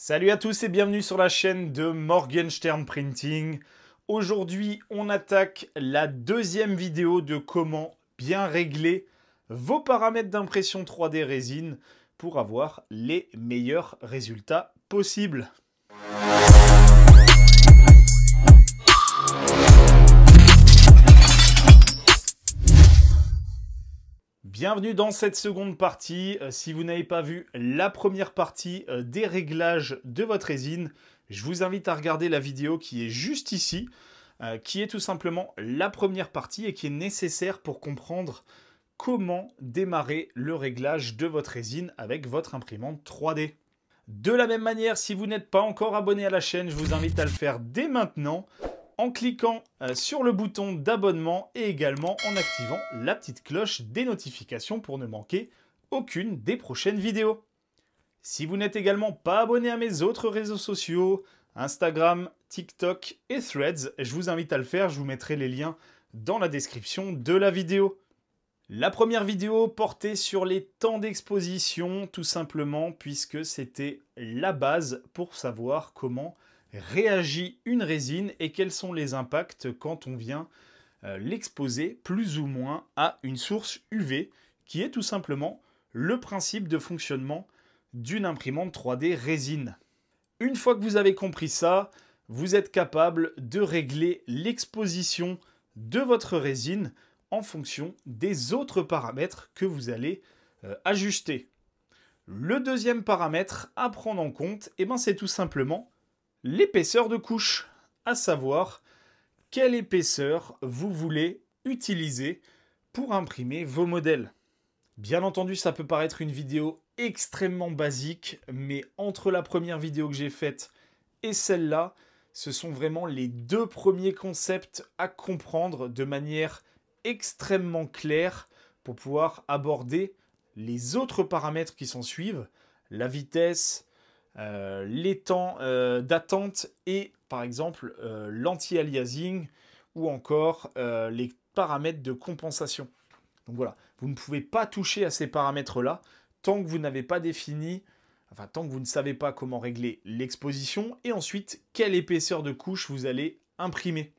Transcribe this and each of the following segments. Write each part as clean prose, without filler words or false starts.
Salut à tous et bienvenue sur la chaîne de Morgenstern Printing. Aujourd'hui, on attaque la deuxième vidéo de comment bien régler vos paramètres d'impression 3D résine pour avoir les meilleurs résultats possibles. Bienvenue dans cette seconde partie. Si vous n'avez pas vu la première partie des réglages de votre résine, je vous invite à regarder la vidéo qui est juste ici, qui est tout simplement la première partie et qui est nécessaire pour comprendre comment démarrer le réglage de votre résine avec votre imprimante 3D. De la même manière, si vous n'êtes pas encore abonné à la chaîne, je vous invite à le faire dès maintenant, en cliquant sur le bouton d'abonnement et également en activant la petite cloche des notifications pour ne manquer aucune des prochaines vidéos. Si vous n'êtes également pas abonné à mes autres réseaux sociaux, Instagram, TikTok et Threads, je vous invite à le faire, je vous mettrai les liens dans la description de la vidéo. La première vidéo portait sur les temps d'exposition, tout simplement, puisque c'était la base pour savoir comment réagit une résine et quels sont les impacts quand on vient l'exposer plus ou moins à une source UV, qui est tout simplement le principe de fonctionnement d'une imprimante 3D résine. Une fois que vous avez compris ça, vous êtes capable de régler l'exposition de votre résine en fonction des autres paramètres que vous allez ajuster. Le deuxième paramètre à prendre en compte, c'est tout simplement l'épaisseur de couche, à savoir quelle épaisseur vous voulez utiliser pour imprimer vos modèles. Bien entendu, ça peut paraître une vidéo extrêmement basique, mais entre la première vidéo que j'ai faite et celle-là, ce sont vraiment les deux premiers concepts à comprendre de manière extrêmement claire pour pouvoir aborder les autres paramètres qui s'en suivent, la vitesse, les temps d'attente et par exemple l'anti-aliasing ou encore les paramètres de compensation. Donc voilà, vous ne pouvez pas toucher à ces paramètres-là tant que vous n'avez pas défini, tant que vous ne savez pas comment régler l'exposition et ensuite quelle épaisseur de couche vous allez imprimer.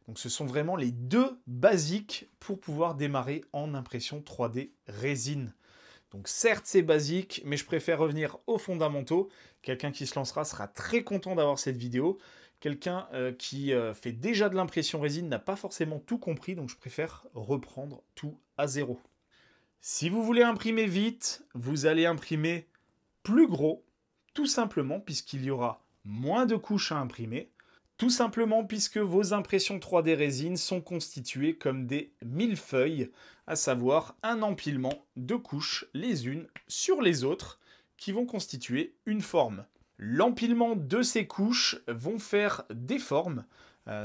Donc ce sont vraiment les deux basiques pour pouvoir démarrer en impression 3D résine. Donc certes c'est basique, mais je préfère revenir aux fondamentaux. Quelqu'un qui se lancera sera très content d'avoir cette vidéo. Quelqu'un qui fait déjà de l'impression résine n'a pas forcément tout compris, donc je préfère reprendre tout à zéro. Si vous voulez imprimer vite, vous allez imprimer plus gros, tout simplement puisqu'il y aura moins de couches à imprimer. Tout simplement puisque vos impressions 3D résine sont constituées comme des millefeuilles, à savoir un empilement de couches les unes sur les autres qui vont constituer une forme. L'empilement de ces couches vont faire des formes.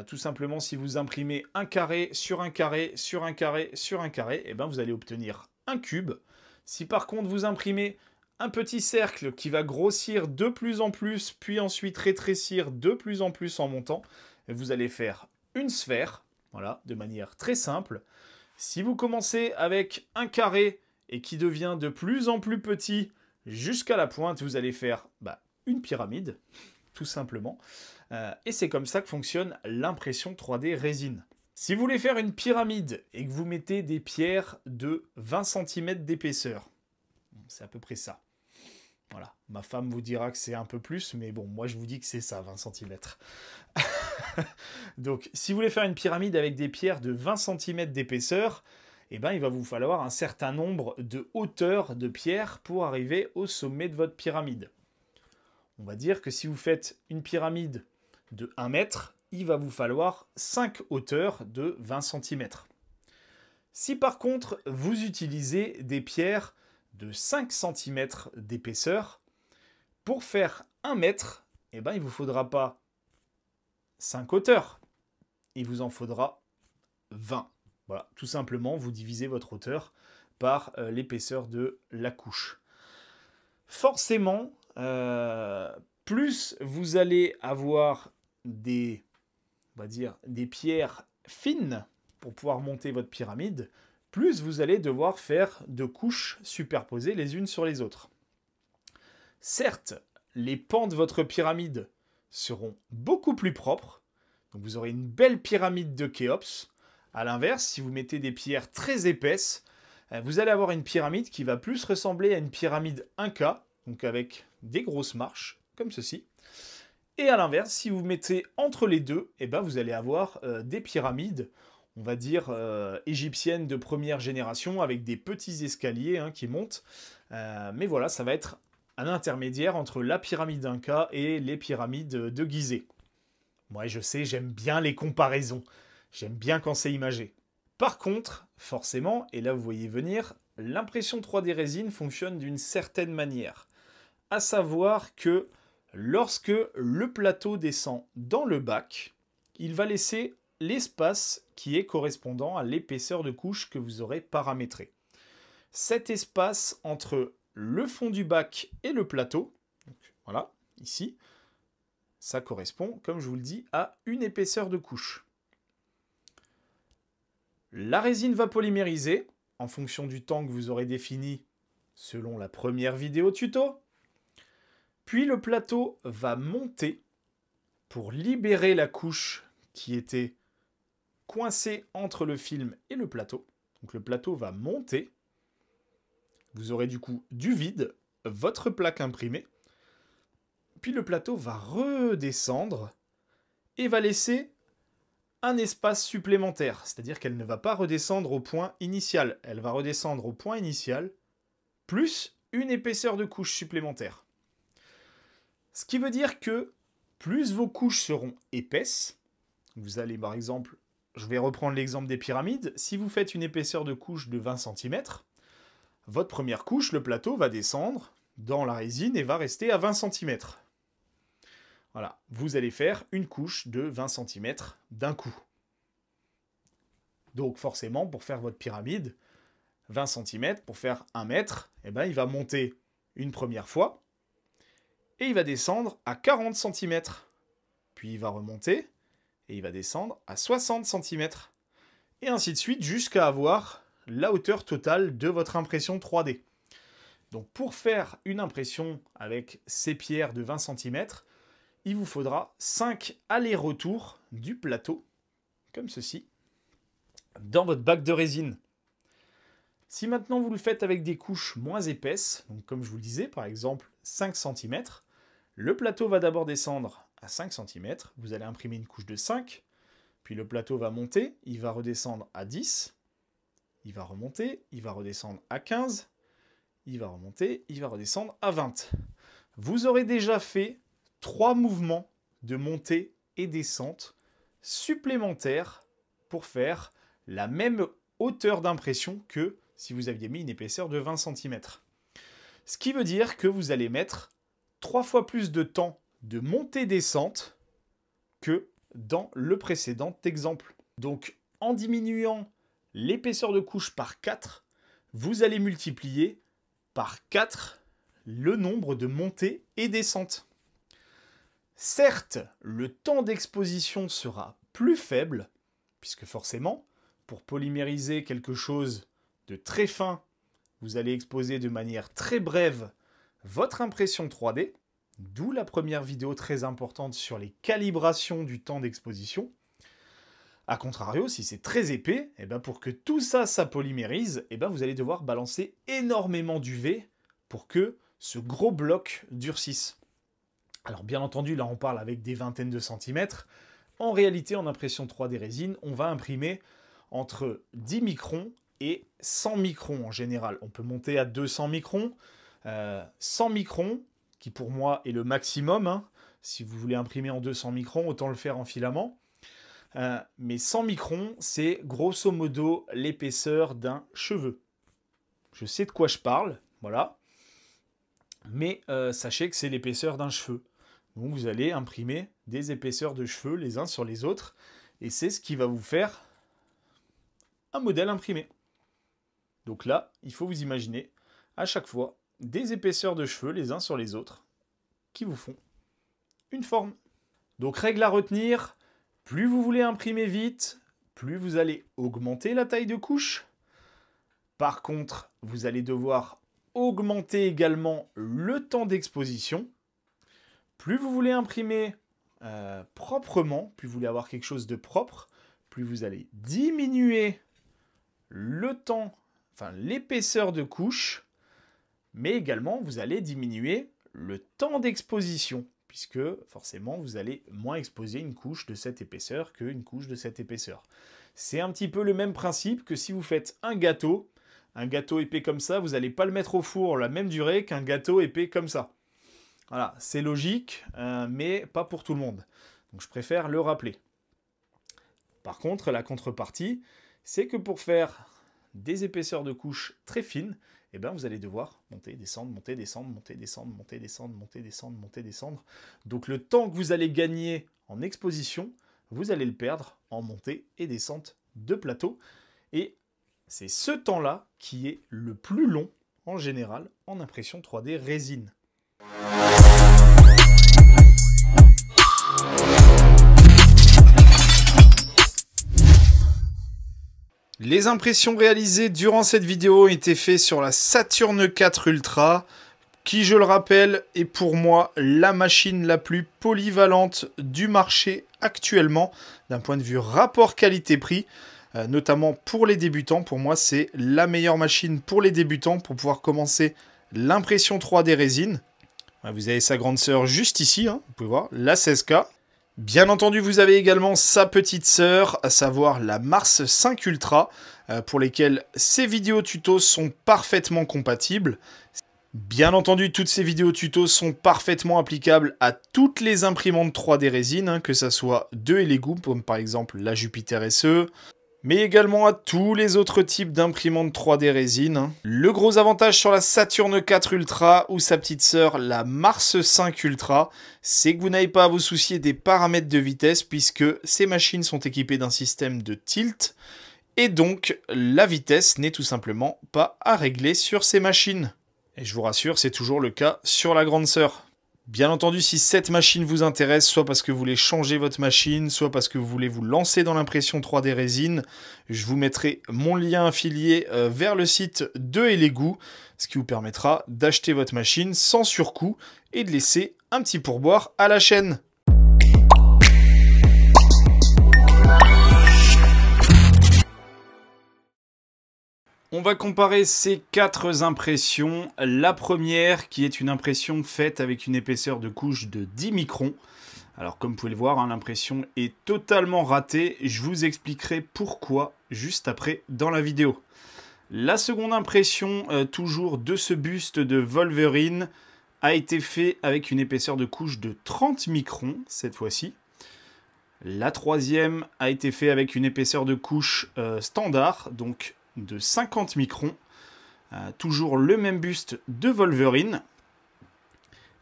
Tout simplement, si vous imprimez un carré sur un carré sur un carré sur un carré, vous allez obtenir un cube. Si par contre vous imprimez un petit cercle qui va grossir de plus en plus, puis ensuite rétrécir de plus en plus en montant, vous allez faire une sphère, voilà, de manière très simple. Si vous commencez avec un carré et qui devient de plus en plus petit jusqu'à la pointe, vous allez faire une pyramide, tout simplement. Et c'est comme ça que fonctionne l'impression 3D résine. Si vous voulez faire une pyramide et que vous mettez des pierres de 20 cm d'épaisseur, c'est à peu près ça. Voilà, ma femme vous dira que c'est un peu plus, mais bon, moi je vous dis que c'est ça, 20 cm. Donc, si vous voulez faire une pyramide avec des pierres de 20 cm d'épaisseur, il va vous falloir un certain nombre de hauteurs de pierres pour arriver au sommet de votre pyramide. On va dire que si vous faites une pyramide de 1 mètre, il va vous falloir 5 hauteurs de 20 cm. Si par contre, vous utilisez des pierres de 5 cm d'épaisseur, pour faire 1 mètre, il ne vous faudra pas 5 hauteurs, il vous en faudra 20. Voilà, tout simplement, vous divisez votre hauteur par l'épaisseur de la couche. Forcément, plus vous allez avoir des pierres fines pour pouvoir monter votre pyramide, plus vous allez devoir faire de couches superposées les unes sur les autres. Certes, les pans de votre pyramide seront beaucoup plus propres. Donc vous aurez une belle pyramide de Khéops. A l'inverse, si vous mettez des pierres très épaisses, vous allez avoir une pyramide qui va plus ressembler à une pyramide Inca, donc avec des grosses marches, comme ceci. Et à l'inverse, si vous mettez entre les deux, eh ben vous allez avoir des pyramides, on va dire égyptiennes de première génération, avec des petits escaliers qui montent. Mais voilà, ça va être un intermédiaire entre la pyramide Inca et les pyramides de Gizeh. Moi, je sais, j'aime bien les comparaisons. J'aime bien quand c'est imagé. Par contre, forcément, et là vous voyez venir, l'impression 3D résine fonctionne d'une certaine manière. À savoir que lorsque le plateau descend dans le bac, il va laisser l'espace qui est correspondant à l'épaisseur de couche que vous aurez paramétré. Cet espace entre le fond du bac et le plateau, donc voilà, ici, ça correspond, comme je vous le dis, à une épaisseur de couche. La résine va polymériser en fonction du temps que vous aurez défini selon la première vidéo tuto. Puis le plateau va monter pour libérer la couche qui était coincée entre le film et le plateau. Donc le plateau va monter. Vous aurez du coup du vide, votre plaque imprimée. Puis le plateau va redescendre et va laisser un espace supplémentaire. C'est-à-dire qu'elle ne va pas redescendre au point initial. Elle va redescendre au point initial plus une épaisseur de couche supplémentaire. Ce qui veut dire que plus vos couches seront épaisses, vous allez par exemple, je vais reprendre l'exemple des pyramides, si vous faites une épaisseur de couche de 20 cm, votre première couche, le plateau, va descendre dans la résine et va rester à 20 cm. Voilà, vous allez faire une couche de 20 cm d'un coup. Donc forcément, pour faire votre pyramide, 20 cm, pour faire 1 mètre, eh ben, il va monter une première fois, et il va descendre à 40 cm. Puis il va remonter, et il va descendre à 60 cm. Et ainsi de suite, jusqu'à avoir la hauteur totale de votre impression 3D. Donc pour faire une impression avec ces pierres de 20 cm, il vous faudra 5 allers-retours du plateau, comme ceci, dans votre bac de résine. Si maintenant vous le faites avec des couches moins épaisses, donc comme je vous le disais, par exemple 5 cm, le plateau va d'abord descendre à 5 cm, vous allez imprimer une couche de 5, puis le plateau va monter, il va redescendre à 10, il va remonter, il va redescendre à 15, il va remonter, il va redescendre à 20. Vous aurez déjà fait 3 mouvements de montée et descente supplémentaires pour faire la même hauteur d'impression que si vous aviez mis une épaisseur de 20 cm. Ce qui veut dire que vous allez mettre 3 fois plus de temps de montée-descente que dans le précédent exemple. Donc en diminuant l'épaisseur de couche par 4, vous allez multiplier par 4 le nombre de montées et descentes. Certes, le temps d'exposition sera plus faible, puisque forcément, pour polymériser quelque chose de très fin, vous allez exposer de manière très brève votre impression 3D, d'où la première vidéo très importante sur les calibrations du temps d'exposition. A contrario, si c'est très épais, eh ben pour que tout ça, ça polymérise, eh ben vous allez devoir balancer énormément d'UV pour que ce gros bloc durcisse. Alors bien entendu, là on parle avec des vingtaines de centimètres. En réalité, en impression 3D résine, on va imprimer entre 10 microns et 100 microns en général. On peut monter à 200 microns. 100 microns, qui pour moi est le maximum. Si vous voulez imprimer en 200 microns, autant le faire en filament. Mais 100 microns, c'est grosso modo l'épaisseur d'un cheveu. Je sais de quoi je parle, voilà. Mais sachez que c'est l'épaisseur d'un cheveu. Donc vous allez imprimer des épaisseurs de cheveux les uns sur les autres. Et c'est ce qui va vous faire un modèle imprimé. Donc là, il faut vous imaginer à chaque fois des épaisseurs de cheveux les uns sur les autres qui vous font une forme. Donc règle à retenir, plus vous voulez imprimer vite, plus vous allez augmenter la taille de couche. Par contre, vous allez devoir augmenter également le temps d'exposition. plus vous voulez imprimer proprement, plus vous voulez avoir quelque chose de propre, plus vous allez diminuer le temps, enfin l'épaisseur de couche, mais également vous allez diminuer le temps d'exposition, puisque forcément vous allez moins exposer une couche de cette épaisseur qu'une couche de cette épaisseur. C'est un petit peu le même principe que si vous faites un gâteau épais comme ça, vous n'allez pas le mettre au four la même durée qu'un gâteau épais comme ça. Voilà, c'est logique, mais pas pour tout le monde. Donc je préfère le rappeler. Par contre, la contrepartie, c'est que pour faire des épaisseurs de couche très fines, eh ben, vous allez devoir monter, descendre, monter, descendre, monter, descendre, monter, descendre, monter, descendre, monter, descendre. Donc le temps que vous allez gagner en exposition, vous allez le perdre en montée et descente de plateau. Et c'est ce temps-là qui est le plus long, en général, en impression 3D résine. Les impressions réalisées durant cette vidéo ont été faites sur la Saturn IV Ultra, qui, je le rappelle, est pour moi la machine la plus polyvalente du marché actuellement, d'un point de vue rapport qualité-prix, notamment pour les débutants. Pour moi, c'est la meilleure machine pour les débutants pour pouvoir commencer l'impression 3D résine. Vous avez sa grande sœur juste ici, hein, vous pouvez voir, la 16K. Bien entendu, vous avez également sa petite sœur, à savoir la Mars 5 Ultra, pour lesquelles ces vidéos tutos sont parfaitement compatibles. Bien entendu, toutes ces vidéos tutos sont parfaitement applicables à toutes les imprimantes 3D résine, hein, que ce soit de Elegoo, comme par exemple la Jupiter SE, mais également à tous les autres types d'imprimantes 3D résine, hein. Le gros avantage sur la Saturn IV Ultra ou sa petite sœur, la Mars 5 Ultra, c'est que vous n'avez pas à vous soucier des paramètres de vitesse, puisque ces machines sont équipées d'un système de tilt, et donc la vitesse n'est tout simplement pas à régler sur ces machines. Et je vous rassure, c'est toujours le cas sur la grande sœur. Bien entendu, si cette machine vous intéresse, soit parce que vous voulez changer votre machine, soit parce que vous voulez vous lancer dans l'impression 3D résine, je vous mettrai mon lien affilié vers le site de Elegoo, ce qui vous permettra d'acheter votre machine sans surcoût et de laisser un petit pourboire à la chaîne. On va comparer ces 4 impressions. La première qui est une impression faite avec une épaisseur de couche de 10 microns. Alors comme vous pouvez le voir, hein, l'impression est totalement ratée. Je vous expliquerai pourquoi juste après dans la vidéo. La seconde impression, toujours de ce buste de Wolverine, a été fait avec une épaisseur de couche de 30 microns cette fois-ci. La troisième a été fait avec une épaisseur de couche standard, donc de 50 microns, toujours le même buste de Wolverine.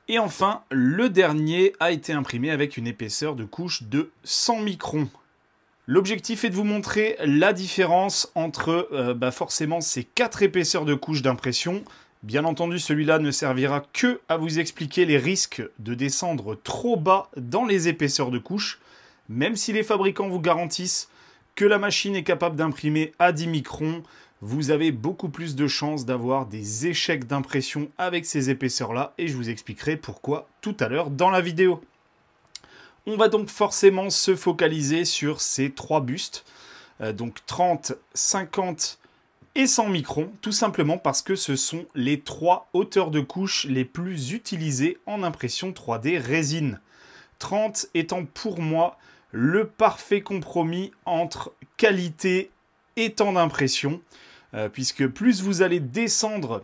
Et enfin, le dernier a été imprimé avec une épaisseur de couche de 100 microns. L'objectif est de vous montrer la différence entre forcément ces 4 épaisseurs de couche d'impression. Bien entendu, celui-là ne servira que à vous expliquer les risques de descendre trop bas dans les épaisseurs de couche, même si les fabricants vous garantissent que la machine est capable d'imprimer à 10 microns, vous avez beaucoup plus de chances d'avoir des échecs d'impression avec ces épaisseurs-là, et je vous expliquerai pourquoi tout à l'heure dans la vidéo. On va donc forcément se focaliser sur ces 3 bustes, donc 30, 50 et 100 microns, tout simplement parce que ce sont les 3 hauteurs de couche les plus utilisées en impression 3D résine. 30 étant pour moi le parfait compromis entre qualité et temps d'impression, puisque plus vous allez descendre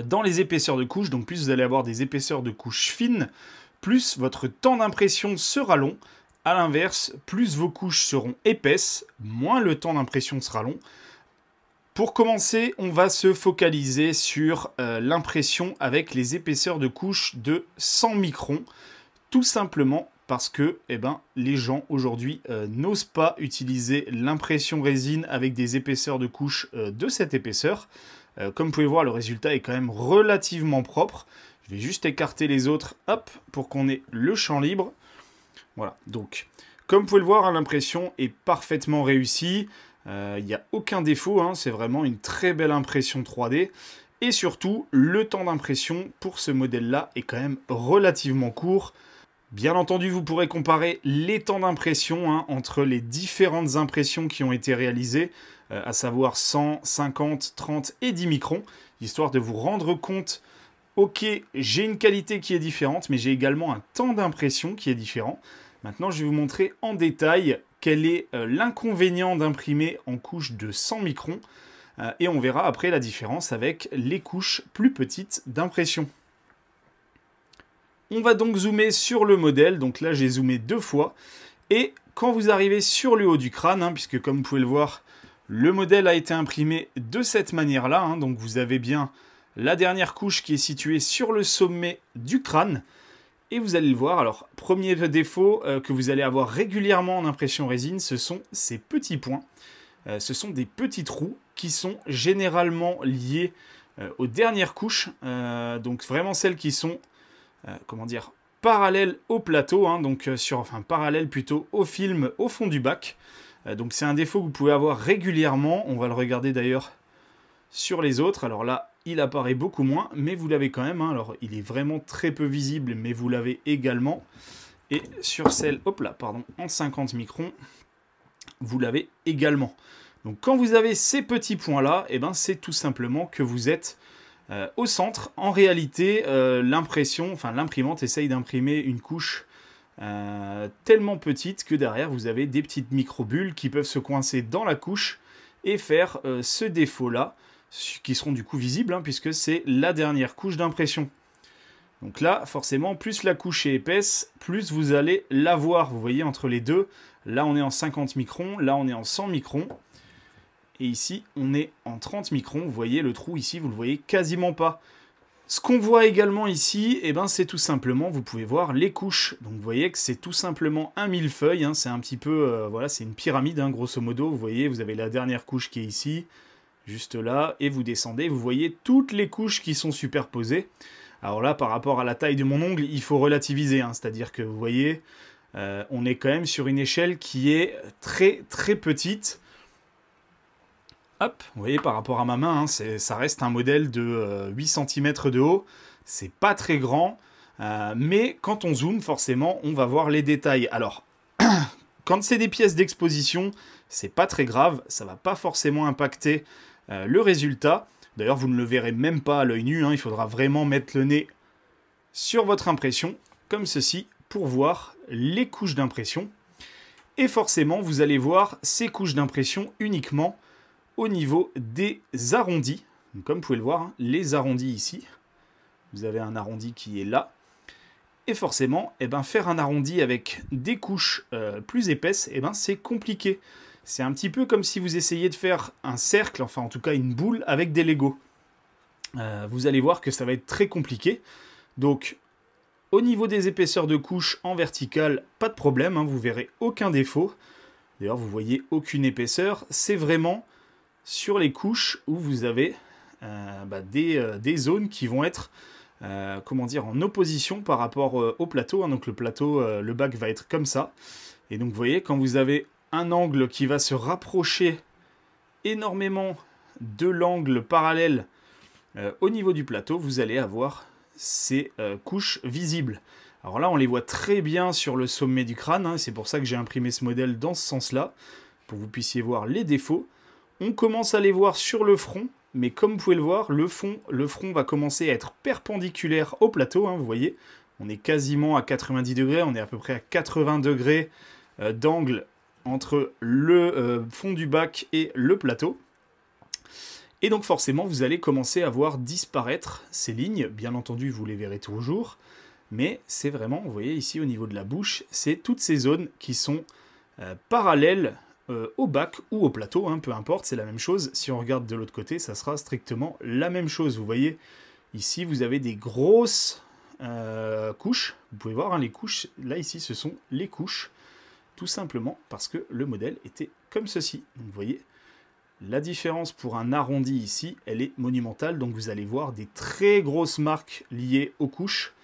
dans les épaisseurs de couche, donc plus vous allez avoir des épaisseurs de couche fines, plus votre temps d'impression sera long. A l'inverse, plus vos couches seront épaisses, moins le temps d'impression sera long. Pour commencer, on va se focaliser sur l'impression avec les épaisseurs de couche de 100 microns, tout simplement parce que les gens aujourd'hui n'osent pas utiliser l'impression résine avec des épaisseurs de couche de cette épaisseur. Comme vous pouvez voir, le résultat est quand même relativement propre. Je vais juste écarter les autres, hop, pour qu'on ait le champ libre. Voilà, donc, comme vous pouvez le voir, hein, l'impression est parfaitement réussie. Il n'y a aucun défaut, hein, c'est vraiment une très belle impression 3D. Et surtout, le temps d'impression pour ce modèle-là est quand même relativement court. Bien entendu, vous pourrez comparer les temps d'impression entre les différentes impressions qui ont été réalisées, à savoir 100, 50, 30 et 10 microns, histoire de vous rendre compte, ok, j'ai une qualité qui est différente, mais j'ai également un temps d'impression qui est différent. Maintenant, je vais vous montrer en détail quel est l'inconvénient d'imprimer en couche de 100 microns, et on verra après la différence avec les couches plus petites d'impression. On va donc zoomer sur le modèle, donc là j'ai zoomé 2 fois, et quand vous arrivez sur le haut du crâne, puisque comme vous pouvez le voir, le modèle a été imprimé de cette manière-là, donc vous avez bien la dernière couche qui est située sur le sommet du crâne, et vous allez le voir, alors premier défaut que vous allez avoir régulièrement en impression résine, ce sont ces petits points, ce sont des petits trous qui sont généralement liés aux dernières couches, donc vraiment celles qui sont comment dire, parallèle au plateau, donc parallèle plutôt au film au fond du bac. Donc c'est un défaut que vous pouvez avoir régulièrement. On va le regarder d'ailleurs sur les autres. Alors là, il apparaît beaucoup moins, mais vous l'avez quand même. Alors il est vraiment très peu visible, mais vous l'avez également. Et sur celle, hop là, pardon, en 50 microns, vous l'avez également. Donc quand vous avez ces petits points-là, c'est tout simplement que vous êtes au centre. En réalité, l'imprimante essaye d'imprimer une couche tellement petite que derrière vous avez des petites micro-bulles qui peuvent se coincer dans la couche et faire ce défaut-là, qui seront du coup visibles, puisque c'est la dernière couche d'impression. Donc là, forcément, plus la couche est épaisse, plus vous allez la voir. Vous voyez, entre les deux, là on est en 50 microns, là on est en 100 microns. Et ici, on est en 30 microns. Vous voyez, le trou ici, vous le voyez quasiment pas. Ce qu'on voit également ici, c'est tout simplement, vous pouvez voir les couches. Donc vous voyez que c'est tout simplement un millefeuille. C'est un petit peu, voilà, c'est une pyramide, grosso modo. Vous voyez, vous avez la dernière couche qui est ici, juste là. Et vous descendez, vous voyez toutes les couches qui sont superposées. Alors là, par rapport à la taille de mon ongle, il faut relativiser. C'est-à-dire que vous voyez, on est quand même sur une échelle qui est très, très petite. Hop, vous voyez, par rapport à ma main, ça reste un modèle de 8 cm de haut. C'est pas très grand, mais quand on zoome, forcément, on va voir les détails. Alors, quand c'est des pièces d'exposition, c'est pas très grave, ça va pas forcément impacter le résultat. D'ailleurs, vous ne le verrez même pas à l'œil nu, il faudra vraiment mettre le nez sur votre impression, comme ceci, pour voir les couches d'impression. Et forcément, vous allez voir ces couches d'impression uniquement au niveau des arrondis. Donc, comme vous pouvez le voir, les arrondis ici. Vous avez un arrondi qui est là. Et forcément, faire un arrondi avec des couches plus épaisses, c'est compliqué. C'est un petit peu comme si vous essayiez de faire un cercle, enfin en tout cas une boule, avec des Lego. Vous allez voir que ça va être très compliqué. Donc, au niveau des épaisseurs de couches en verticale, pas de problème, vous verrez aucun défaut. D'ailleurs, vous voyez aucune épaisseur. C'est vraiment sur les couches où vous avez des zones qui vont être en opposition par rapport au plateau. Donc le plateau, le bac va être comme ça. Et donc vous voyez, quand vous avez un angle qui va se rapprocher énormément de l'angle parallèle au niveau du plateau, vous allez avoir ces couches visibles. Alors là, on les voit très bien sur le sommet du crâne. C'est pour ça que j'ai imprimé ce modèle dans ce sens-là, pour que vous puissiez voir les défauts. On commence à les voir sur le front, mais comme vous pouvez le voir, le front va commencer à être perpendiculaire au plateau. Vous voyez, on est quasiment à 90 degrés, on est à peu près à 80 degrés d'angle entre le fond du bac et le plateau. Et donc forcément, vous allez commencer à voir disparaître ces lignes. Bien entendu, vous les verrez toujours, mais c'est vraiment, vous voyez ici au niveau de la bouche, c'est toutes ces zones qui sont parallèles au bac ou au plateau, peu importe, c'est la même chose. Si on regarde de l'autre côté, ça sera strictement la même chose. Vous voyez, ici, vous avez des grosses couches. Vous pouvez voir, les couches, là, ici, ce sont les couches, tout simplement parce que le modèle était comme ceci. Donc, vous voyez, la différence pour un arrondi ici, elle est monumentale. Donc, vous allez voir des très grosses marques liées aux couches.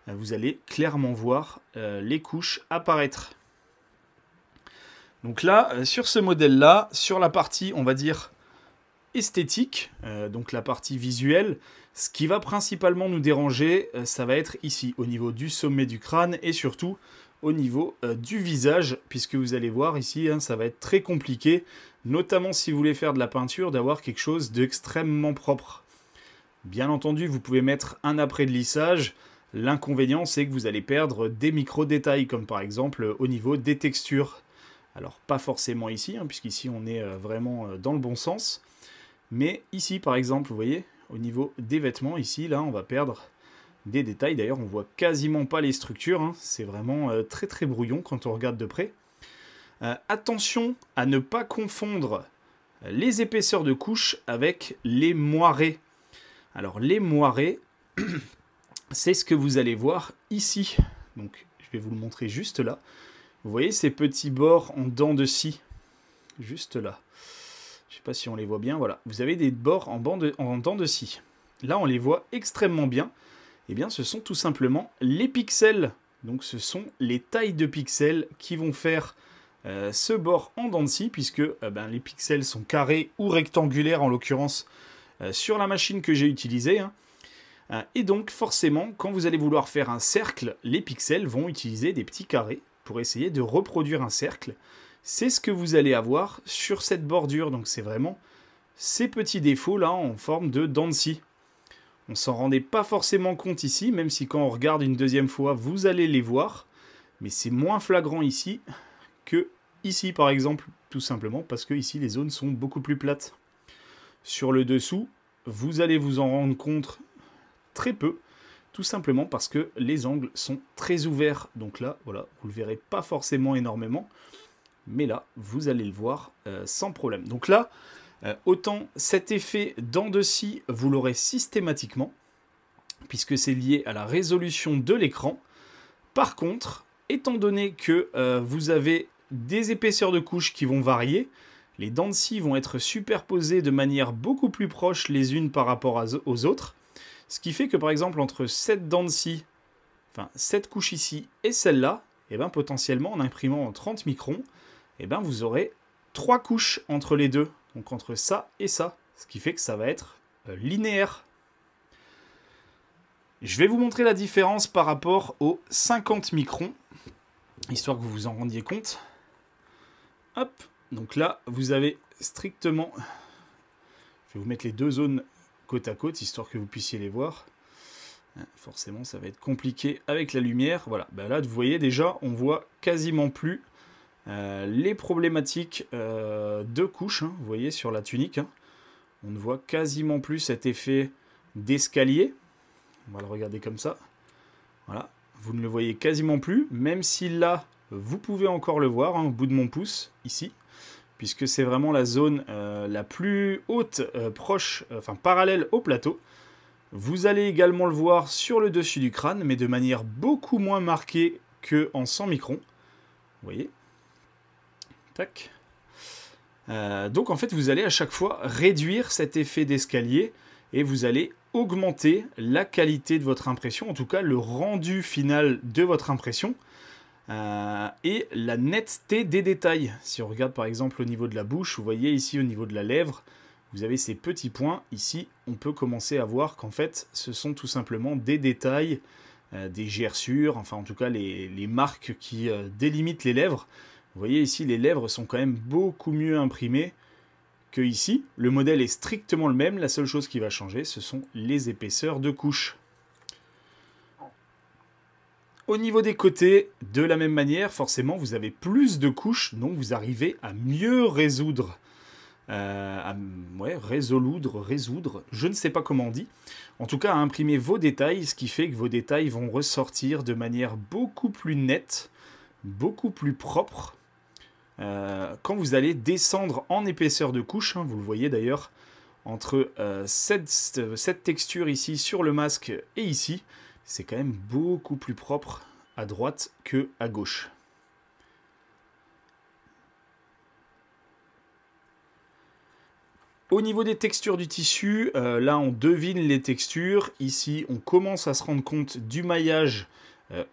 Vous allez clairement voir les couches apparaître. Donc là, sur ce modèle-là, sur la partie, on va dire, esthétique, donc la partie visuelle, ce qui va principalement nous déranger, ça va être ici, au niveau du sommet du crâne et surtout au niveau du visage, puisque vous allez voir ici, hein, ça va être très compliqué, notamment si vous voulez faire de la peinture, d'avoir quelque chose d'extrêmement propre. Bien entendu, vous pouvez mettre un après de lissage. L'inconvénient, c'est que vous allez perdre des micro-détails, comme par exemple au niveau des textures. Alors, pas forcément ici, hein, puisqu'ici, on est vraiment dans le bon sens. Mais ici, par exemple, vous voyez, au niveau des vêtements, ici, là, on va perdre des détails. D'ailleurs, on voit quasiment pas les structures. Hein. C'est vraiment très, très brouillon quand on regarde de près. Attention à ne pas confondre les épaisseurs de couche avec les moirés. Alors, les moirés... c'est ce que vous allez voir ici. Donc, je vais vous le montrer juste là. Vous voyez ces petits bords en dents de scie. Juste là. Je ne sais pas si on les voit bien. Voilà. Vous avez des bords en dents de scie. Là, on les voit extrêmement bien. Eh bien, ce sont tout simplement les pixels. Donc, ce sont les tailles de pixels qui vont faire ce bord en dents de scie, puisque les pixels sont carrés ou rectangulaires, en l'occurrence, sur la machine que j'ai utilisée. Hein. Et donc, forcément, quand vous allez vouloir faire un cercle, les pixels vont utiliser des petits carrés pour essayer de reproduire un cercle. C'est ce que vous allez avoir sur cette bordure. Donc, c'est vraiment ces petits défauts-là en forme de dents de scie. On s'en rendait pas forcément compte ici, même si quand on regarde une deuxième fois, vous allez les voir. Mais c'est moins flagrant ici que ici, par exemple, tout simplement parce que ici, les zones sont beaucoup plus plates. Sur le dessous, vous allez vous en rendre compte très peu, tout simplement parce que les angles sont très ouverts. Donc là, voilà, vous le verrez pas forcément énormément, mais là, vous allez le voir sans problème. Donc là, autant cet effet dents de scie, vous l'aurez systématiquement, puisque c'est lié à la résolution de l'écran. Par contre, étant donné que vous avez des épaisseurs de couches qui vont varier, les dents de scie vont être superposées de manière beaucoup plus proche les unes par rapport aux autres. Ce qui fait que par exemple entre cette dent de scie, enfin cette couche ici et celle-là, et ben, potentiellement en imprimant en 30 microns, et ben, vous aurez 3 couches entre les deux. Donc entre ça et ça. Ce qui fait que ça va être linéaire. Je vais vous montrer la différence par rapport aux 50 microns, histoire que vous vous en rendiez compte. Hop, donc là vous avez strictement... Je vais vous mettre les deux zones côte à côte, histoire que vous puissiez les voir. Forcément, ça va être compliqué avec la lumière. Voilà, ben là, vous voyez déjà, on voit quasiment plus les problématiques de couches. Hein, vous voyez, sur la tunique. Hein, on ne voit quasiment plus cet effet d'escalier. On va le regarder comme ça. Voilà, vous ne le voyez quasiment plus, même si là, vous pouvez encore le voir, hein, au bout de mon pouce, ici. Puisque c'est vraiment la zone la plus haute, proche, enfin parallèle au plateau. Vous allez également le voir sur le dessus du crâne, mais de manière beaucoup moins marquée qu'en 100 microns. Vous voyez. Tac. Donc en fait, vous allez à chaque fois réduire cet effet d'escalier et vous allez augmenter la qualité de votre impression, en tout cas le rendu final de votre impression. Et la netteté des détails. Si on regarde par exemple au niveau de la bouche, vous voyez ici au niveau de la lèvre, vous avez ces petits points. Ici, on peut commencer à voir qu'en fait, ce sont tout simplement des détails, des gerçures, enfin en tout cas les marques qui délimitent les lèvres. Vous voyez ici, les lèvres sont quand même beaucoup mieux imprimées que ici. Le modèle est strictement le même, la seule chose qui va changer, ce sont les épaisseurs de couches. Au niveau des côtés, de la même manière, forcément, vous avez plus de couches, donc vous arrivez à mieux résoudre. Résoudre, je ne sais pas comment on dit. En tout cas, à imprimer vos détails, ce qui fait que vos détails vont ressortir de manière beaucoup plus nette, beaucoup plus propre. Quand vous allez descendre en épaisseur de couche, hein, vous le voyez d'ailleurs, entre cette texture ici sur le masque et ici, c'est quand même beaucoup plus propre à droite que à gauche. Au niveau des textures du tissu, là on devine les textures. Ici on commence à se rendre compte du maillage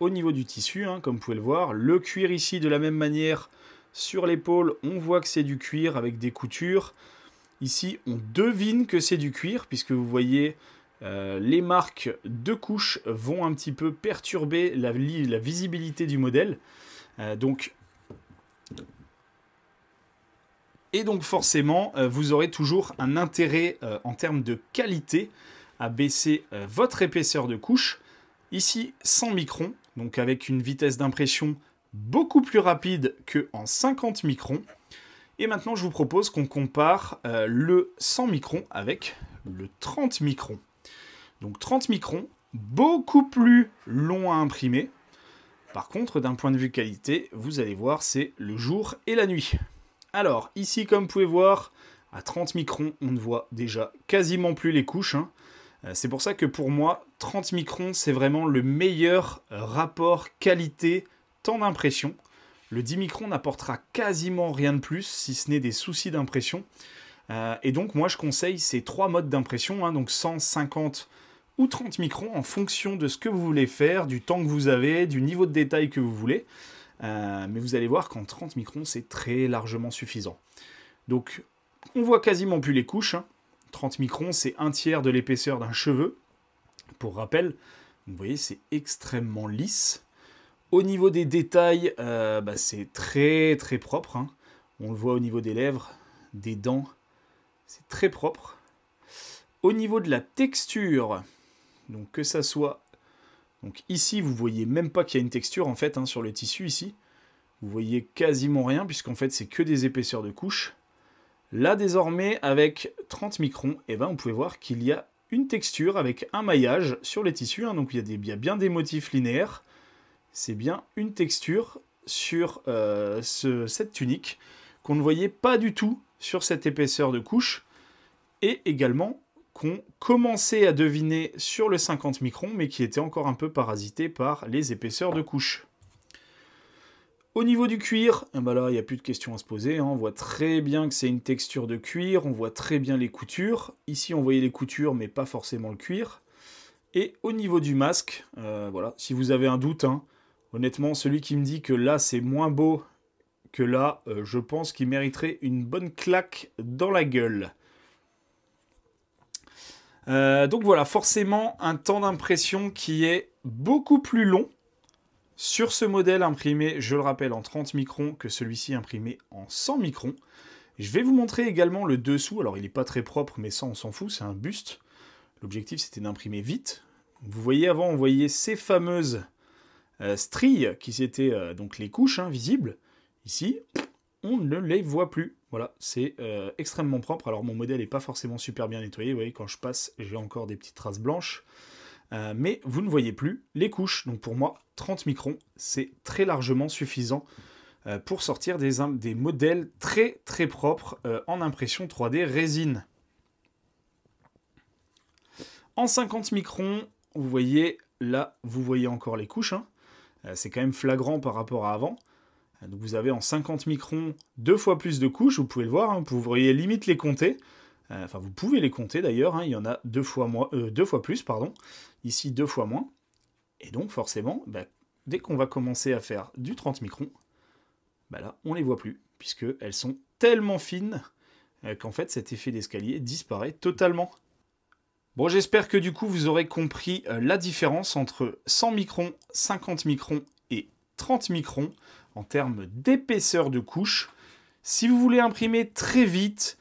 au niveau du tissu, hein, comme vous pouvez le voir. Le cuir ici de la même manière, sur l'épaule on voit que c'est du cuir avec des coutures. Ici, on devine que c'est du cuir, puisque vous voyez, les marques de couches vont un petit peu perturber la visibilité du modèle. Donc forcément, vous aurez toujours un intérêt en termes de qualité à baisser votre épaisseur de couche. Ici, 100 microns, donc avec une vitesse d'impression beaucoup plus rapide qu'en 50 microns. Et maintenant, je vous propose qu'on compare le 100 microns avec le 30 microns. Donc 30 microns, beaucoup plus long à imprimer. Par contre, d'un point de vue qualité, vous allez voir, c'est le jour et la nuit. Alors, ici, comme vous pouvez voir, à 30 microns, on ne voit déjà quasiment plus les couches. C'est pour ça que pour moi, 30 microns, c'est vraiment le meilleur rapport qualité-temps d'impression. Le 10 microns n'apportera quasiment rien de plus, si ce n'est des soucis d'impression. Et donc, moi, je conseille ces 3 modes d'impression, donc 150 ou 30 microns, en fonction de ce que vous voulez faire, du temps que vous avez, du niveau de détail que vous voulez. Mais vous allez voir qu'en 30 microns, c'est très largement suffisant. Donc, on voit quasiment plus les couches. 30 microns, c'est un tiers de l'épaisseur d'un cheveu. Pour rappel, vous voyez, c'est extrêmement lisse. Au niveau des détails, c'est très très propre. On le voit au niveau des lèvres, des dents, c'est très propre. Au niveau de la texture, donc que ça soit... Donc ici, vous voyez même pas qu'il y a une texture en fait sur le tissu ici. Vous voyez quasiment rien puisqu'en fait c'est que des épaisseurs de couches. Là désormais avec 30 microns, vous pouvez voir qu'il y a une texture avec un maillage sur les tissus. Donc il y a bien des motifs linéaires. C'est bien une texture sur cette tunique qu'on ne voyait pas du tout sur cette épaisseur de couche. Et également qu'on commençait à deviner sur le 50 microns, mais qui était encore un peu parasité par les épaisseurs de couche. Au niveau du cuir, là, il n'y a plus de questions à se poser. On voit très bien que c'est une texture de cuir. On voit très bien les coutures. Ici, on voyait les coutures, mais pas forcément le cuir. Et au niveau du masque, voilà, si vous avez un doute, honnêtement, celui qui me dit que là, c'est moins beau que là, je pense qu'il mériterait une bonne claque dans la gueule. Donc voilà, forcément un temps d'impression qui est beaucoup plus long sur ce modèle imprimé, je le rappelle, en 30 microns que celui-ci imprimé en 100 microns. Je vais vous montrer également le dessous. Alors il n'est pas très propre, mais ça on s'en fout, c'est un buste. L'objectif c'était d'imprimer vite. Vous voyez avant, on voyait ces fameuses stries qui étaient donc les couches visibles. Ici, on ne les voit plus. Voilà, c'est extrêmement propre. Alors mon modèle n'est pas forcément super bien nettoyé. Vous voyez, quand je passe, j'ai encore des petites traces blanches. Mais vous ne voyez plus les couches. Donc pour moi, 30 microns, c'est très largement suffisant pour sortir des modèles très très propres en impression 3D résine. En 50 microns, vous voyez, là, vous voyez encore les couches. C'est quand même flagrant par rapport à avant. Donc vous avez en 50 microns 2 fois plus de couches, vous pouvez le voir, vous pourriez limite les compter. Enfin, vous pouvez les compter d'ailleurs, il y en a 2 fois plus, pardon. Ici 2 fois moins. Et donc forcément, dès qu'on va commencer à faire du 30 microns, là, on ne les voit plus, puisqu'elles sont tellement fines qu'en fait cet effet d'escalier disparaît totalement. Bon, j'espère que du coup vous aurez compris la différence entre 100 microns, 50 microns et 30 microns en termes d'épaisseur de couche. Si vous voulez imprimer très vite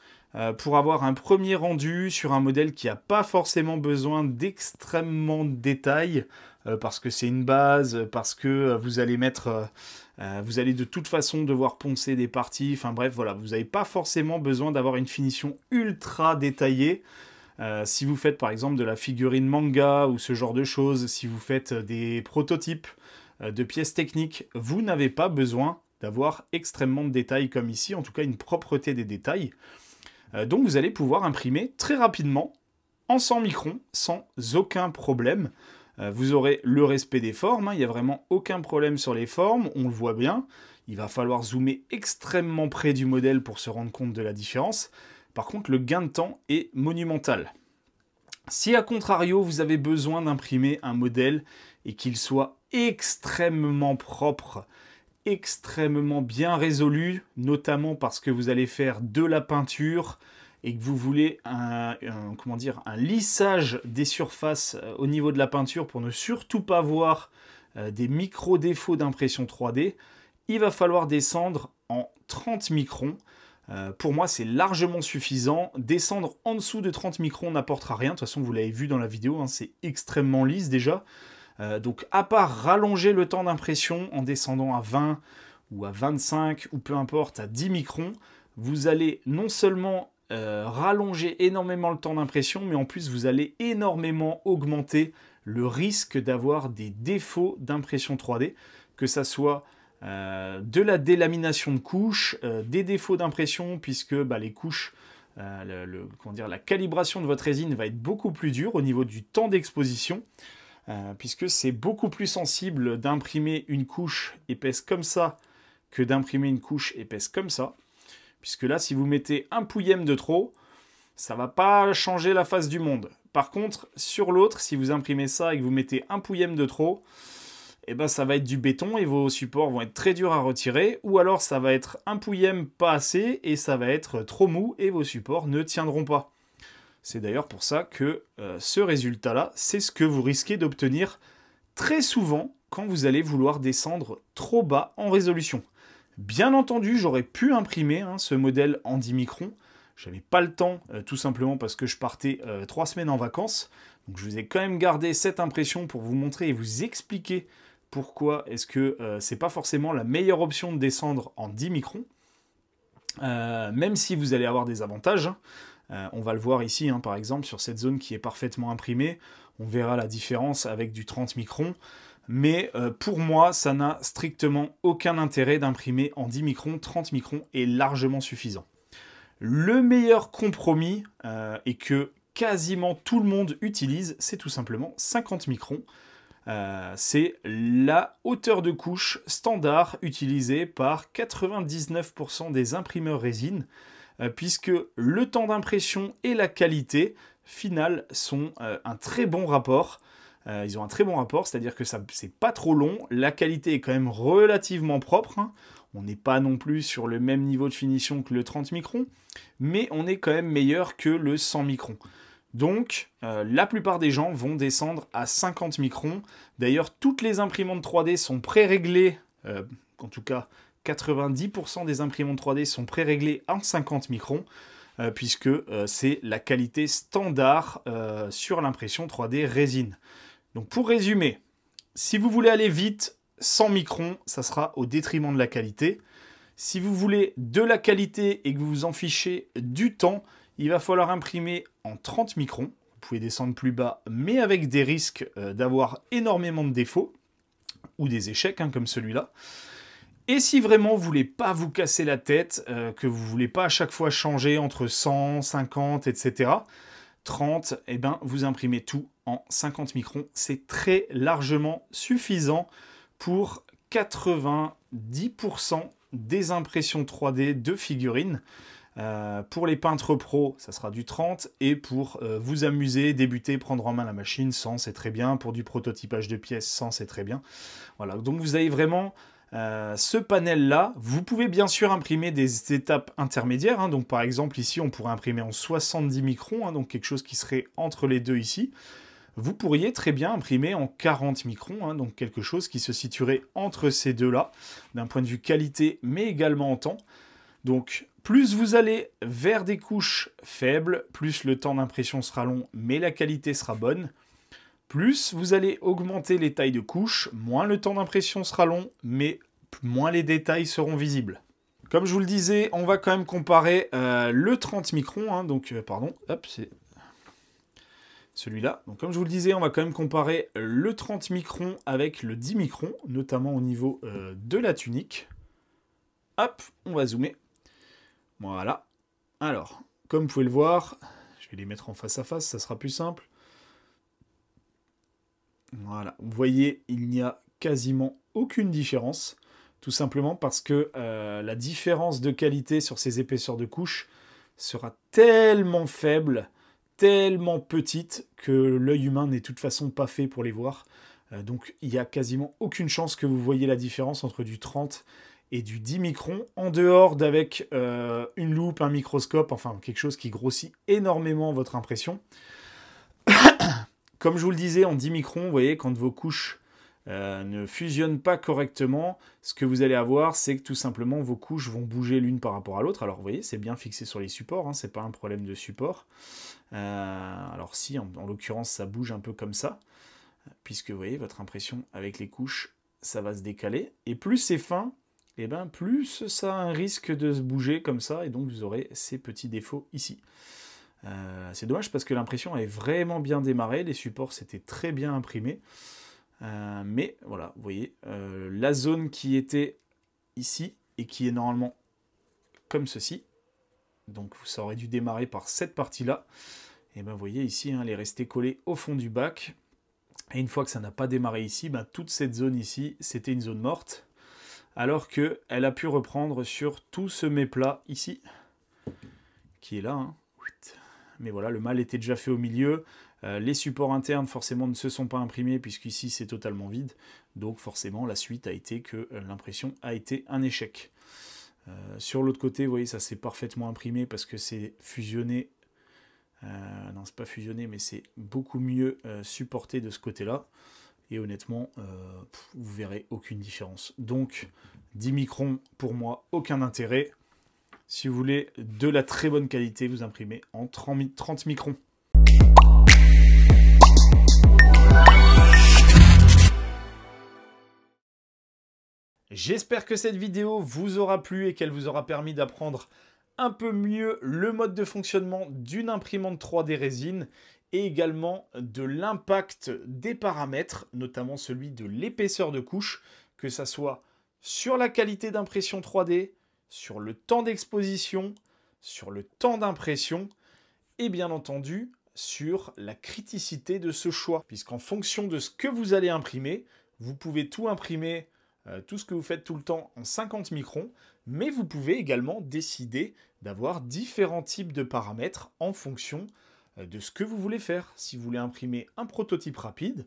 pour avoir un premier rendu sur un modèle qui n'a pas forcément besoin d'extrêmement de détails, parce que c'est une base, parce que vous allez vous allez de toute façon devoir poncer des parties, enfin bref, voilà, vous n'avez pas forcément besoin d'avoir une finition ultra détaillée. Si vous faites par exemple de la figurine manga ou ce genre de choses, si vous faites des prototypes de pièces techniques, vous n'avez pas besoin d'avoir extrêmement de détails comme ici, en tout cas une propreté des détails. Donc vous allez pouvoir imprimer très rapidement en 100 microns sans aucun problème. Vous aurez le respect des formes, il n'y a vraiment aucun problème sur les formes, on le voit bien. Il va falloir zoomer extrêmement près du modèle pour se rendre compte de la différence. Par contre, le gain de temps est monumental. Si à contrario, vous avez besoin d'imprimer un modèle et qu'il soit extrêmement propre, extrêmement bien résolu, notamment parce que vous allez faire de la peinture et que vous voulez comment dire, un lissage des surfaces au niveau de la peinture pour ne surtout pas voir des micro-défauts d'impression 3D, il va falloir descendre en 30 microns. Pour moi, c'est largement suffisant. Descendre en dessous de 30 microns n'apportera rien. De toute façon, vous l'avez vu dans la vidéo, hein, c'est extrêmement lisse déjà. Donc, à part rallonger le temps d'impression en descendant à 20 ou à 25 ou peu importe, à 10 microns, vous allez non seulement rallonger énormément le temps d'impression, mais en plus, vous allez énormément augmenter le risque d'avoir des défauts d'impression 3D, que ça soit de la délamination de couches, des défauts d'impression, puisque les couches, comment dire, la calibration de votre résine va être beaucoup plus dure au niveau du temps d'exposition, puisque c'est beaucoup plus sensible d'imprimer une couche épaisse comme ça que d'imprimer une couche épaisse comme ça, puisque là, si vous mettez un pouillème de trop, ça ne va pas changer la face du monde. Par contre, sur l'autre, si vous imprimez ça et que vous mettez un pouillème de trop, eh ben, ça va être du béton et vos supports vont être très durs à retirer, ou alors ça va être un pouillème pas assez et ça va être trop mou et vos supports ne tiendront pas. C'est d'ailleurs pour ça que ce résultat-là, c'est ce que vous risquez d'obtenir très souvent quand vous allez vouloir descendre trop bas en résolution. Bien entendu, j'aurais pu imprimer ce modèle en 10 microns. J'avais pas le temps, tout simplement parce que je partais 3 semaines en vacances. Donc je vous ai quand même gardé cette impression pour vous montrer et vous expliquer pourquoi est-ce que c'est pas forcément la meilleure option de descendre en 10 microns. Même si vous allez avoir des avantages. On va le voir ici, par exemple, sur cette zone qui est parfaitement imprimée. On verra la différence avec du 30 microns. Mais pour moi, ça n'a strictement aucun intérêt d'imprimer en 10 microns. 30 microns est largement suffisant. Le meilleur compromis, et que quasiment tout le monde utilise, c'est tout simplement 50 microns. C'est la hauteur de couche standard utilisée par 99% des imprimeurs résine, puisque le temps d'impression et la qualité finale sont un très bon rapport. Ils ont un très bon rapport, c'est-à-dire que c'est pas trop long, la qualité est quand même relativement propre, On n'est pas non plus sur le même niveau de finition que le 30 microns, mais on est quand même meilleur que le 100 microns. Donc, la plupart des gens vont descendre à 50 microns. D'ailleurs, toutes les imprimantes 3D sont pré-réglées, en tout cas 90% des imprimantes 3D sont pré-réglées en 50 microns, puisque c'est la qualité standard sur l'impression 3D résine. Donc pour résumer, si vous voulez aller vite, 100 microns, ça sera au détriment de la qualité. Si vous voulez de la qualité et que vous vous en fichez du temps, il va falloir imprimer en 30 microns. Vous pouvez descendre plus bas, mais avec des risques d'avoir énormément de défauts ou des échecs, comme celui-là. Et si vraiment vous ne voulez pas vous casser la tête, que vous ne voulez pas à chaque fois changer entre 100, 50, etc., 30, eh ben, vous imprimez tout en 50 microns. C'est très largement suffisant pour 90% des impressions 3D de figurines. Pour les peintres pros, ça sera du 30. Et pour vous amuser, débuter, prendre en main la machine, 100, c'est très bien. Pour du prototypage de pièces, 100, c'est très bien. Voilà, donc vous avez vraiment ce panel-là. Vous pouvez bien sûr imprimer des étapes intermédiaires. Donc par exemple, ici, on pourrait imprimer en 70 microns, donc quelque chose qui serait entre les deux ici. Vous pourriez très bien imprimer en 40 microns, donc quelque chose qui se situerait entre ces deux-là, d'un point de vue qualité, mais également en temps. Donc, plus vous allez vers des couches faibles, plus le temps d'impression sera long, mais la qualité sera bonne. Plus vous allez augmenter les tailles de couches, moins le temps d'impression sera long, mais moins les détails seront visibles. Comme je vous le disais, on va quand même comparer le 30 microns, c'est celui-là. Donc comme je vous le disais, on va quand même comparer le 30 microns avec le 10 microns, notamment au niveau de la tunique. Hop, on va zoomer. Voilà. Alors, comme vous pouvez le voir, je vais les mettre en face à face, ça sera plus simple. Voilà, vous voyez, il n'y a quasiment aucune différence, tout simplement parce que la différence de qualité sur ces épaisseurs de couches sera tellement faible, tellement petite, que l'œil humain n'est de toute façon pas fait pour les voir. Donc il n'y a quasiment aucune chance que vous voyez la différence entre du 30 et du 10 microns, en dehors d'avec une loupe, un microscope, enfin quelque chose qui grossit énormément votre impression. Comme je vous le disais, en 10 microns, vous voyez, quand vos couches ne fusionnent pas correctement, ce que vous allez avoir, c'est que tout simplement, vos couches vont bouger l'une par rapport à l'autre. Alors, vous voyez, c'est bien fixé sur les supports, hein, c'est pas un problème de support. Alors si, en l'occurrence, ça bouge un peu comme ça, puisque, vous voyez, votre impression avec les couches, ça va se décaler. Et plus c'est fin, et ben, plus ça a un risque de se bouger comme ça, et donc vous aurez ces petits défauts ici. C'est dommage parce que l'impression avait vraiment bien démarré, les supports s'étaient très bien imprimés. Mais voilà, vous voyez, la zone qui était ici et qui est normalement comme ceci, donc ça aurait dû démarrer par cette partie-là, et ben vous voyez ici, hein, elle est restée collée au fond du bac, et une fois que ça n'a pas démarré ici, ben, toute cette zone ici, c'était une zone morte, alors qu'elle a pu reprendre sur tout ce méplat ici, qui est là, hein. Mais voilà, le mal était déjà fait au milieu. Les supports internes, forcément, ne se sont pas imprimés, puisqu'ici, c'est totalement vide. Donc, forcément, la suite a été que l'impression a été un échec. Sur l'autre côté, vous voyez, ça s'est parfaitement imprimé, parce que c'est fusionné. Non, c'est pas fusionné, mais c'est beaucoup mieux supporté de ce côté-là. Et honnêtement, vous verrez aucune différence. Donc, 10 microns, pour moi, aucun intérêt. Si vous voulez de la très bonne qualité, vous imprimez en 30 microns. J'espère que cette vidéo vous aura plu et qu'elle vous aura permis d'apprendre un peu mieux le mode de fonctionnement d'une imprimante 3D résine et également de l'impact des paramètres, notamment celui de l'épaisseur de couche, que ça soit sur la qualité d'impression 3D, sur le temps d'exposition, sur le temps d'impression et bien entendu sur la criticité de ce choix. Puisqu'en fonction de ce que vous allez imprimer, vous pouvez tout imprimer, tout ce que vous faites tout le temps en 50 microns, mais vous pouvez également décider d'avoir différents types de paramètres en fonction de ce que vous voulez faire. Si vous voulez imprimer un prototype rapide,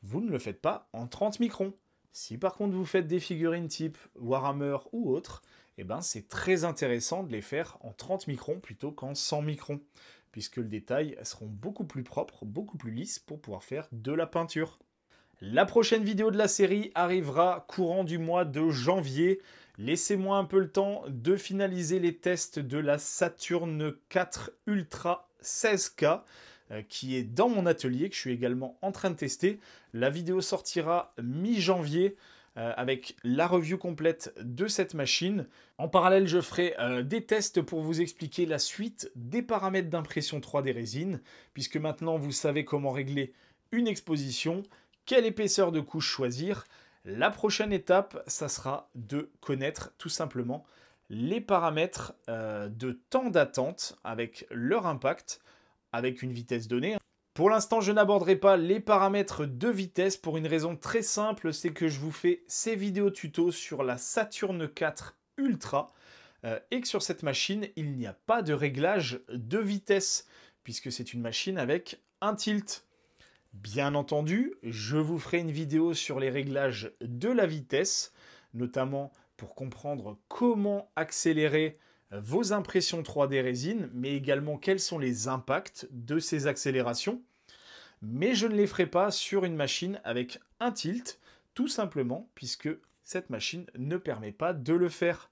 vous ne le faites pas en 30 microns. Si par contre vous faites des figurines type Warhammer ou autre, eh ben, c'est très intéressant de les faire en 30 microns plutôt qu'en 100 microns, puisque le détail seront beaucoup plus propres, beaucoup plus lisses pour pouvoir faire de la peinture. La prochaine vidéo de la série arrivera courant du mois de janvier. Laissez-moi un peu le temps de finaliser les tests de la Saturn 4 Ultra 16K, qui est dans mon atelier, que je suis également en train de tester. La vidéo sortira mi-janvier avec la review complète de cette machine. En parallèle, je ferai des tests pour vous expliquer la suite des paramètres d'impression 3D résine, puisque maintenant vous savez comment régler une exposition, quelle épaisseur de couche choisir. La prochaine étape, ça sera de connaître tout simplement les paramètres de temps d'attente avec leur impact, avec une vitesse donnée. Pour l'instant, je n'aborderai pas les paramètres de vitesse pour une raison très simple, c'est que je vous fais ces vidéos tutos sur la Saturn 4 Ultra et que sur cette machine, il n'y a pas de réglage de vitesse puisque c'est une machine avec un tilt. Bien entendu, je vous ferai une vidéo sur les réglages de la vitesse, notamment pour comprendre comment accélérer vos impressions 3D résine, mais également quels sont les impacts de ces accélérations. Mais je ne les ferai pas sur une machine avec un tilt, tout simplement puisque cette machine ne permet pas de le faire.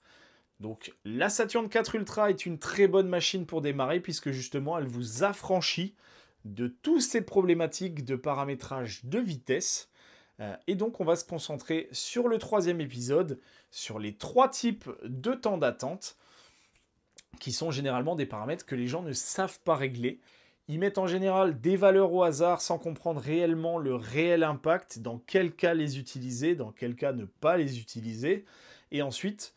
Donc la Saturn 4 Ultra est une très bonne machine pour démarrer puisque justement elle vous affranchit de toutes ces problématiques de paramétrage de vitesse. Et donc on va se concentrer sur le troisième épisode, sur les 3 types de temps d'attente, qui sont généralement des paramètres que les gens ne savent pas régler. Ils mettent en général des valeurs au hasard sans comprendre réellement le réel impact, dans quel cas les utiliser, dans quel cas ne pas les utiliser. Et ensuite,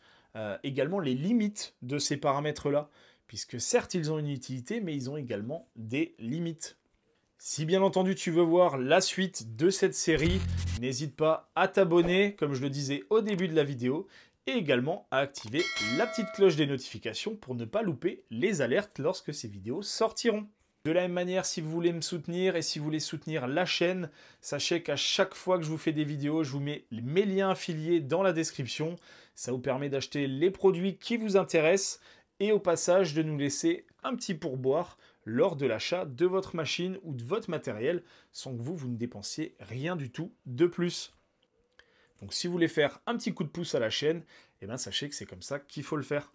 également les limites de ces paramètres-là, puisque certes ils ont une utilité, mais ils ont également des limites. Si bien entendu tu veux voir la suite de cette série, n'hésite pas à t'abonner, comme je le disais au début de la vidéo, et également à activer la petite cloche des notifications pour ne pas louper les alertes lorsque ces vidéos sortiront. De la même manière, si vous voulez me soutenir et si vous voulez soutenir la chaîne, sachez qu'à chaque fois que je vous fais des vidéos, je vous mets mes liens affiliés dans la description. Ça vous permet d'acheter les produits qui vous intéressent et au passage de nous laisser un petit pourboire lors de l'achat de votre machine ou de votre matériel sans que vous ne dépensiez rien du tout de plus. Donc si vous voulez faire un petit coup de pouce à la chaîne, eh bien, sachez que c'est comme ça qu'il faut le faire.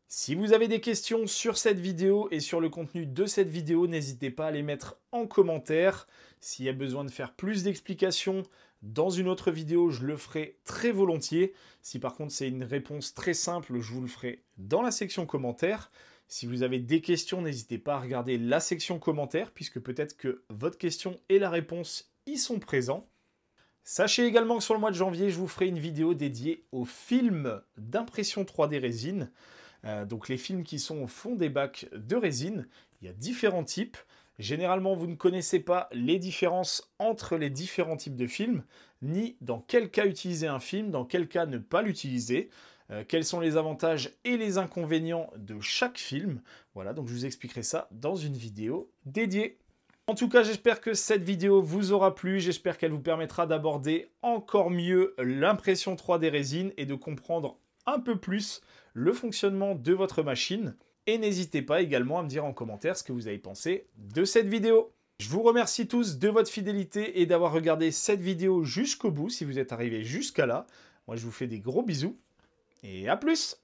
Si vous avez des questions sur cette vidéo et sur le contenu de cette vidéo, n'hésitez pas à les mettre en commentaire. S'il y a besoin de faire plus d'explications dans une autre vidéo, je le ferai très volontiers. Si par contre c'est une réponse très simple, je vous le ferai dans la section commentaires. Si vous avez des questions, n'hésitez pas à regarder la section commentaires, puisque peut-être que votre question et la réponse y sont présents. Sachez également que sur le mois de janvier, je vous ferai une vidéo dédiée aux films d'impression 3D résine. Donc les films qui sont au fond des bacs de résine, il y a différents types. Généralement, vous ne connaissez pas les différences entre les différents types de films, ni dans quel cas utiliser un film, dans quel cas ne pas l'utiliser, quels sont les avantages et les inconvénients de chaque film. Voilà, donc je vous expliquerai ça dans une vidéo dédiée. En tout cas, j'espère que cette vidéo vous aura plu, j'espère qu'elle vous permettra d'aborder encore mieux l'impression 3D résine et de comprendre un peu plus le fonctionnement de votre machine. Et n'hésitez pas également à me dire en commentaire ce que vous avez pensé de cette vidéo. Je vous remercie tous de votre fidélité et d'avoir regardé cette vidéo jusqu'au bout, si vous êtes arrivés jusqu'à là. Moi, je vous fais des gros bisous et à plus!